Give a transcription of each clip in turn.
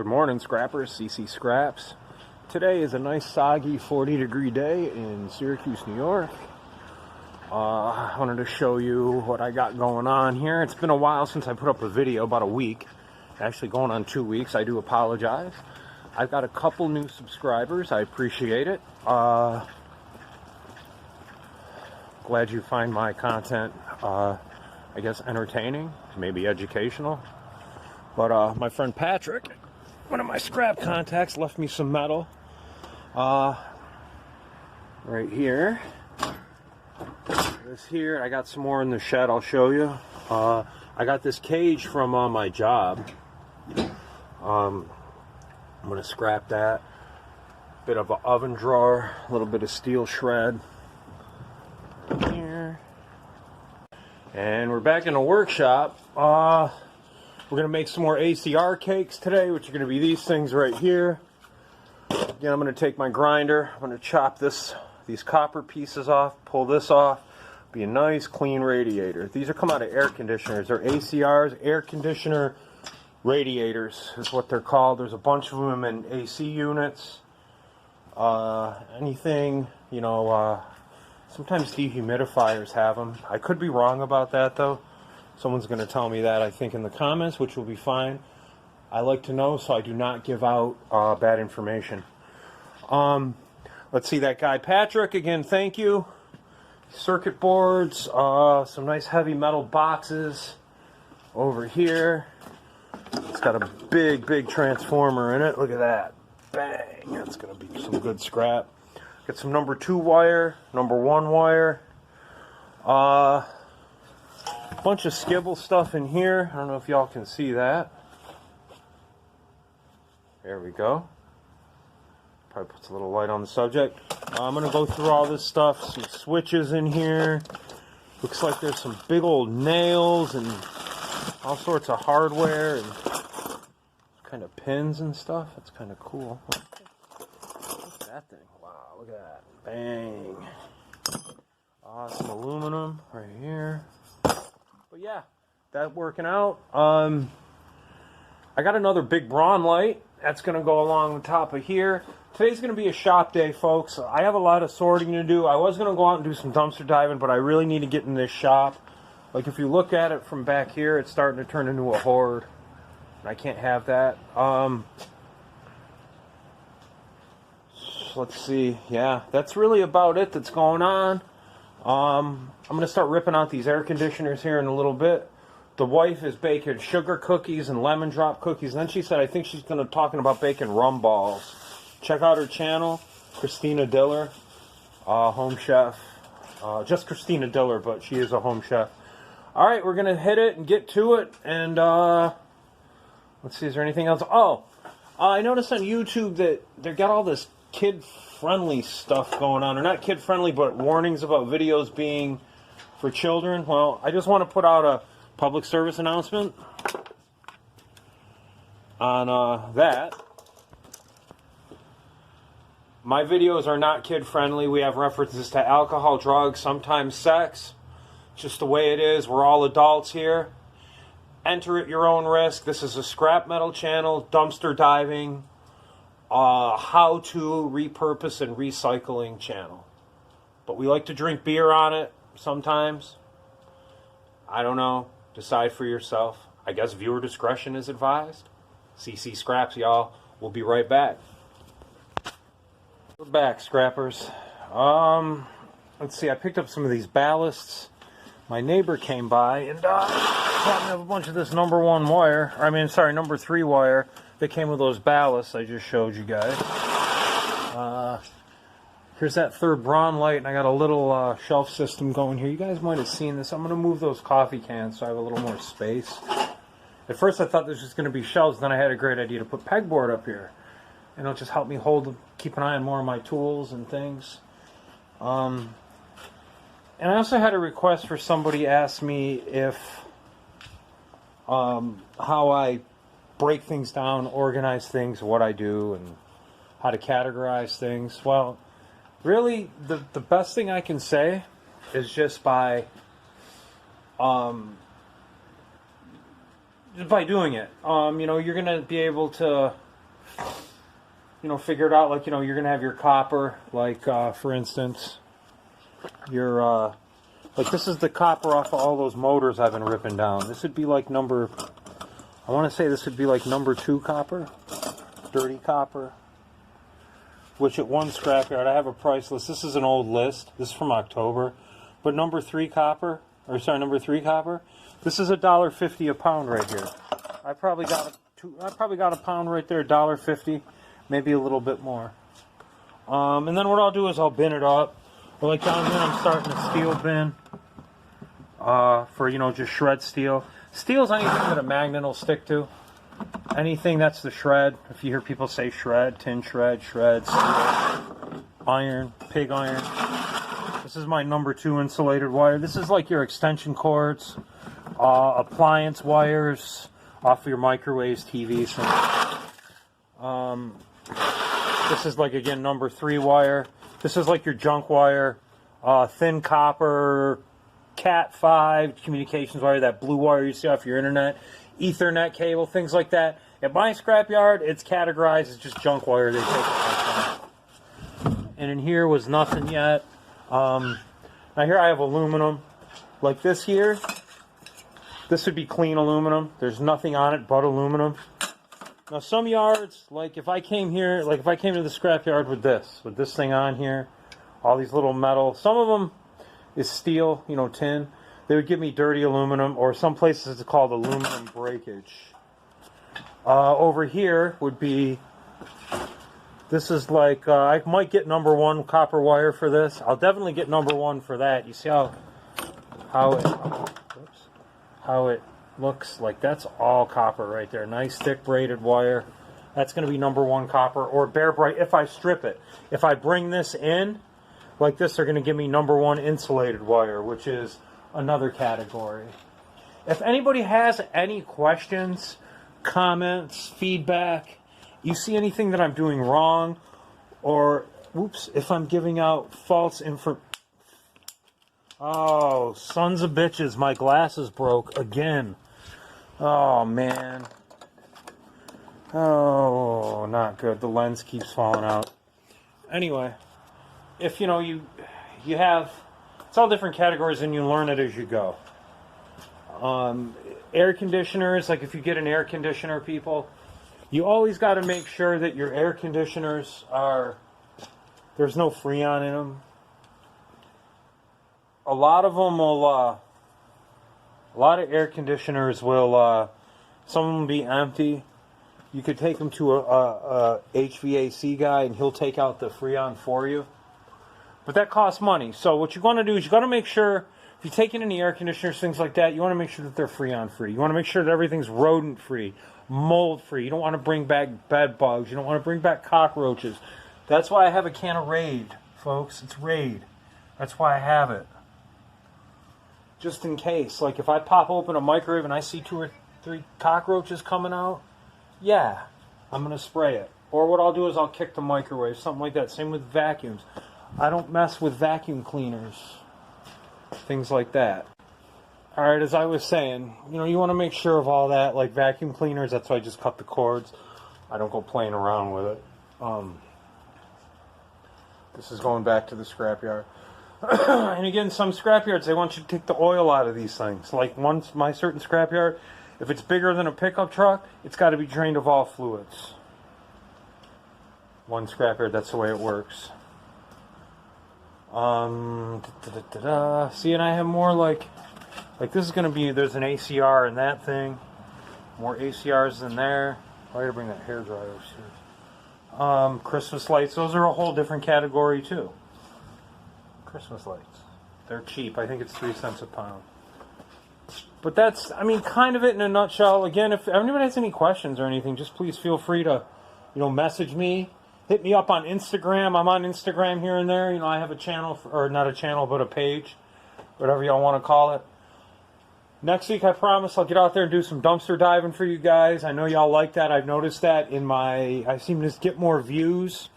Good morning, scrappers. CC Scraps. Today is a nice soggy 40-degree day in Syracuse, New York. I wanted to show you what I got going on here. It's been a while since I put up a video, about a week. Actually going on 2 weeks. I do apologize. I've got a couple new subscribers. I appreciate it. Glad you find my content, I guess, entertaining, maybe educational. But my friend Patrick, one of my scrap contacts, left me some metal right here. This here, I got some more in the shed. I'll show you. I got this cage from my job. I'm gonna scrap that. Bit of an oven drawer, a little bit of steel shred here, and we're back in the workshop. We're going to make some more ACR cakes today, which are going to be these things right here. Again, I'm going to take my grinder. I'm going to chop these copper pieces off, pull this off. Be a nice, clean radiator. These are come out of air conditioners. They're ACRs, air conditioner radiators is what they're called. There's a bunch of them in AC units. Anything, you know, sometimes dehumidifiers have them. I could be wrong about that, though. Someone's going to tell me that, I think, in the comments, which will be fine. I like to know, so I do not give out bad information. Let's see, that guy Patrick, again, thank you. Circuit boards, some nice heavy metal boxes over here. It's got a big transformer in it. Look at that. Bang. That's going to be some good scrap. Got some number 2 wire, number 1 wire. Bunch of skibble stuff in here. I don't know if y'all can see that. There we go. Probably puts a little light on the subject. I'm going to go through all this stuff. Some switches in here. Looks like there's some big old nails and all sorts of hardware and kind of pins and stuff. That's kind of cool. What's that thing? Wow, look at that. Bang. Some aluminum right here. But yeah, that working out. I got another big Braun light. That's going to go along the top of here. Today's going to be a shop day, folks. I have a lot of sorting to do. I was going to go out and do some dumpster diving, but I really need to get in this shop. Like, if you look at it from back here, it's starting to turn into a horde. And I can't have that. Let's see. Yeah, that's really about it that's going on. I'm going to start ripping out these air conditioners here in a little bit. The wife is baking sugar cookies and lemon drop cookies. And then she said, I think she's going to talking about baking rum balls. Check out her channel, Christina Diller, home chef. Just Christina Diller, but she is a home chef. All right, we're going to hit it and get to it. And let's see, is there anything else? Oh, I noticed on YouTube that they got all this kid-friendly stuff going on. Or not kid-friendly, but warnings about videos being for children. Well, I just want to put out a public service announcement on that. My videos are not kid-friendly. We have references to alcohol, drugs, sometimes sex. Just the way it is. We're all adults here. Enter at your own risk. This is a scrap metal channel, dumpster diving, how to repurpose and recycling channel. But we like to drink beer on it sometimes. I don't know. Decide for yourself. I guess viewer discretion is advised. CC Scraps, y'all. We'll be right back. We're back, scrappers. Let's see. I picked up some of these ballasts. My neighbor came by and happened to have a bunch of this number 1 wire. Number 3 wire. That came with those ballasts I just showed you guys. Here's that third Braun light, and I got a little shelf system going here. You guys might have seen this. I'm going to move those coffee cans so I have a little more space. At first I thought this was going to be shelves, then I had a great idea to put pegboard up here. And it'll just help me keep an eye on more of my tools and things. And I also had a request for somebody ask me if how I break things down, organize things, what I do, and how to categorize things. Well, really, the best thing I can say is just by doing it. You're going to be able to you know, figured out, like, you know, you're going to have your copper, like, for instance, your, like, this is the copper off of all those motors I've been ripping down. This would be like number, I want to say this would be like number 2 copper, dirty copper, which at one scrapyard, I have a price list. This is an old list. This is from October. But number 3 copper, or sorry, number 3 copper, this is $1.50 a pound right here. I probably got a pound right there, $1.50. Maybe a little bit more. And then what I'll do is I'll bin it up. Or like down here, I'm starting a steel bin for, you know, just shred steel. Steel's anything that a magnet will stick to. Anything that's the shred. If you hear people say shred, tin shred, shreds, steel, iron, pig iron. This is my number 2 insulated wire. This is like your extension cords, appliance wires off of your microwaves, TVs. This is like, again, number 3 wire. This is like your junk wire, thin copper, Cat 5 communications wire, that blue wire you see off your internet, Ethernet cable, things like that. At my scrapyard, it's categorized as just junk wire. They take it like that. And in here was nothing yet. Now here I have aluminum. Like this here, this would be clean aluminum. There's nothing on it but aluminum. Now some yards, like if I came here, like if I came to the scrapyard with this thing on here, all these little metal, some of them is steel, you know, tin. They would give me dirty aluminum, or some places it's called aluminum breakage. Over here would be, this is like, I might get number 1 copper wire for this. I'll definitely get number 1 for that. You see how it looks like? That's all copper right there. Nice thick braided wire. That's going to be number 1 copper, or bare bright if I strip it. If I bring this in like this, they're going to give me number 1 insulated wire, which is another category. If anybody has any questions, comments, feedback, you see anything that I'm doing wrong, or whoops, if I'm giving out false info. Oh, sons of bitches, my glasses broke again. Oh man. Oh, not good. The lens keeps falling out. Anyway, if you know you have, it's all different categories and you learn it as you go. Air conditioners, like if you get an air conditioner, people, you always got to make sure that your air conditioners there's no Freon in them. A lot of them will, a lot of air conditioners will, some of them be empty. You could take them to a HVAC guy and he'll take out the Freon for you. But that costs money. So what you want to do is you got to make sure, if you're taking any air conditioners, things like that, you want to make sure that they're Freon free. You want to make sure that everything's rodent free, mold free. You don't want to bring back bed bugs. You don't want to bring back cockroaches. That's why I have a can of Raid, folks. It's Raid. That's why I have it. Just in case. Like if I pop open a microwave and I see 2 or 3 cockroaches coming out, yeah, I'm going to spray it. Or what I'll do is I'll kick the microwave, something like that. Same with vacuums. I don't mess with vacuum cleaners. Things like that. Alright, as I was saying, you know, you want to make sure of all that, like vacuum cleaners. That's why I just cut the cords. I don't go playing around with it. This is going back to the scrapyard. And again, some scrapyards, they want you to take the oil out of these things. Like my certain scrapyard, if it's bigger than a pickup truck, it's got to be drained of all fluids. One scrapyard, that's the way it works. See, and I have more like this is going to be, there's an ACR in that thing. More ACRs in there. I gotta bring that hairdryer upstairs. Christmas lights, those are a whole different category too. Christmas lights. They're cheap. I think it's 3 cents a pound. But that's, I mean, kind of it in a nutshell. Again, if anybody has any questions or anything, just please feel free to, you know, message me. Hit me up on Instagram. I'm on Instagram here and there. You know, I have a channel, or not a channel, but a page. Whatever y'all want to call it. Next week, I promise I'll get out there and do some dumpster diving for you guys. I know y'all like that. I've noticed that in I seem to get more views.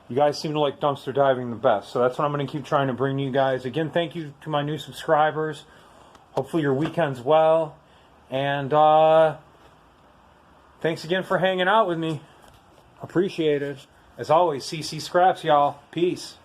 You guys seem to like dumpster diving the best. So that's what I'm going to keep trying to bring you guys. Again, thank you to my new subscribers. Hopefully your weekend's well. And thanks again for hanging out with me. Appreciate it. As always, CC Scraps, y'all. Peace.